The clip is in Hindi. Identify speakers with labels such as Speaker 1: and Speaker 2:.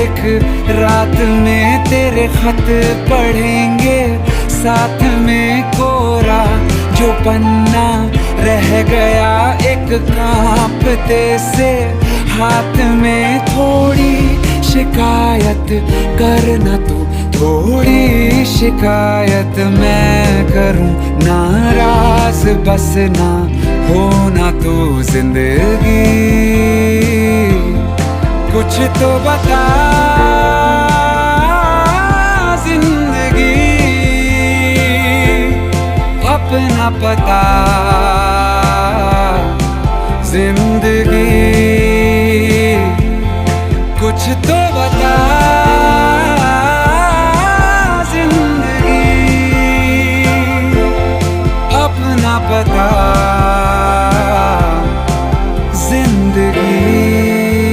Speaker 1: एक रात में तेरे खत पढ़ेंगे, साथ में कोरा जो पन्ना रह गया एक कांपते से हाथ में। थोड़ी शिकायत करना तू, थोड़ी शिकायत मैं करूं, नाराज बस ना होना तो जिंदगी। कुछ तो बता जिंदगी, अपना पता जिंदगी। कुछ तो